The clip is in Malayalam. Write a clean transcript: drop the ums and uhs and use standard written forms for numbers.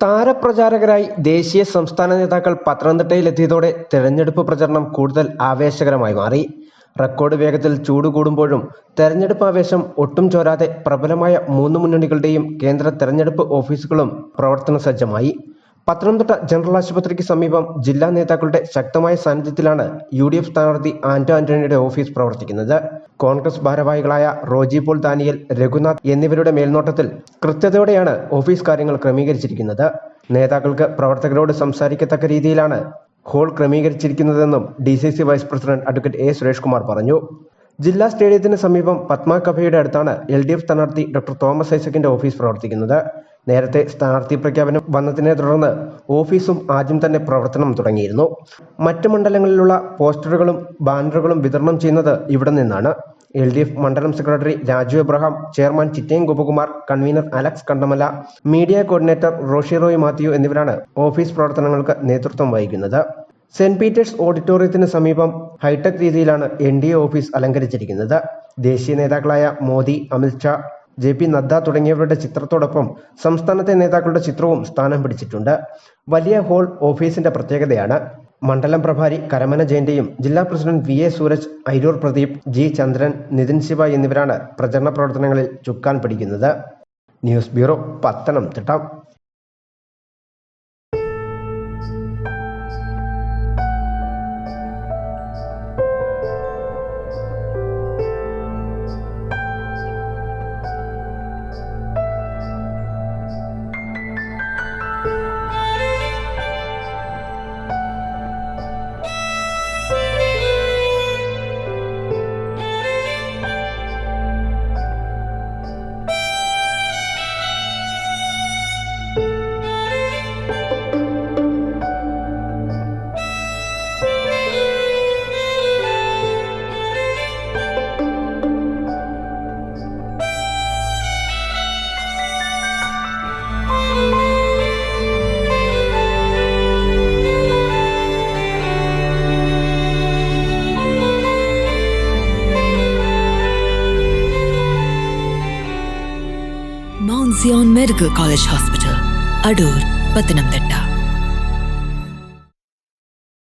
താരപ്രചാരകരായി ദേശീയ സംസ്ഥാന നേതാക്കൾ പത്തനംതിട്ടയിലെത്തിയതോടെ തെരഞ്ഞെടുപ്പ് പ്രചരണം കൂടുതൽ ആവേശകരമായി മാറി. റെക്കോർഡ് വേഗത്തിൽ ചൂട് കൂടുമ്പോഴും തെരഞ്ഞെടുപ്പ് ആവേശം ഒട്ടും ചോരാതെ പ്രബലമായ മൂന്ന് മുന്നണികളുടെയും കേന്ദ്ര തെരഞ്ഞെടുപ്പ് ഓഫീസുകളും പ്രവർത്തന സജ്ജമായി. പത്തനംതിട്ട ജനറൽ ആശുപത്രിക്ക് സമീപം ജില്ലാ നേതാക്കളുടെ ശക്തമായ സാന്നിധ്യത്തിലാണ് UDF സ്ഥാനാർത്ഥി ആന്റോ ആന്റണിയുടെ ഓഫീസ് പ്രവർത്തിക്കുന്നത്. കോൺഗ്രസ് ഭാരവാഹികളായ റോജി പോൾ ദാനിയേൽ, രഘുനാഥ് എന്നിവരുടെ മേൽനോട്ടത്തിൽ കൃത്യതയോടെയാണ് ഓഫീസ് കാര്യങ്ങൾ ക്രമീകരിച്ചിരിക്കുന്നത്. നേതാക്കൾക്ക് പ്രവർത്തകരോട് സംസാരിക്കത്തക്ക രീതിയിലാണ് ഹാൾ ക്രമീകരിച്ചിരിക്കുന്നതെന്നും DCC vice president advocate A. Suresh Kumar പറഞ്ഞു. ജില്ലാ സ്റ്റേഡിയത്തിന് സമീപം പത്മ കഫേയുടെ അടുത്താണ് LDF സ്ഥാനാർത്ഥി ഡോക്ടർ തോമസ് ഐസക്കിന്റെ ഓഫീസ് പ്രവർത്തിക്കുന്നത്. നേരത്തെ സ്ഥാനാർത്ഥി പ്രഖ്യാപനം വന്നതിനെ തുടർന്ന് ഓഫീസും ആദ്യം തന്നെ പ്രവർത്തനം തുടങ്ങിയിരുന്നു. മറ്റ് മണ്ഡലങ്ങളിലുള്ള പോസ്റ്ററുകളും ബാനറുകളും വിതരണം ചെയ്യുന്നത് ഇവിടെ നിന്നാണ്. LDF മണ്ഡലം secretary Raju Abraham, chairman Chittayam Gopakumar, convener Alex Kandamala, media coordinator Roshi Roy Mathew എന്നിവരാണ് ഓഫീസ് പ്രവർത്തനങ്ങൾക്ക് നേതൃത്വം വഹിക്കുന്നത്. സെന്റ് പീറ്റേഴ്സ് ഓഡിറ്റോറിയത്തിന് സമീപം ഹൈടെക് രീതിയിലാണ് NDA ഓഫീസ് അലങ്കരിച്ചിരിക്കുന്നത്. ദേശീയ നേതാക്കളായ മോദി, അമിത്ഷാ, JP നദ്ദ തുടങ്ങിയവരുടെ ചിത്രത്തോടൊപ്പം സംസ്ഥാനത്തെ നേതാക്കളുടെ ചിത്രവും സ്ഥാനം പിടിച്ചിട്ടുണ്ട്. വലിയ ഹാൾ ഓഫീസിന്റെ പ്രത്യേകതയാണ്. മണ്ഡലം പ്രഭാരി കരമന ജയന്റെയും ജില്ലാ president VA Sooraj, Ayroor Pradeep, G Chandran, Nithin Shiva എന്നിവരാണ് പ്രചരണ പ്രവർത്തനങ്ങളിൽ ചുക്കാൻ പിടിക്കുന്നത്. News bureau, Pathanamthitta. Mount Zion Medical College Hospital, Adur, Pathanamthitta.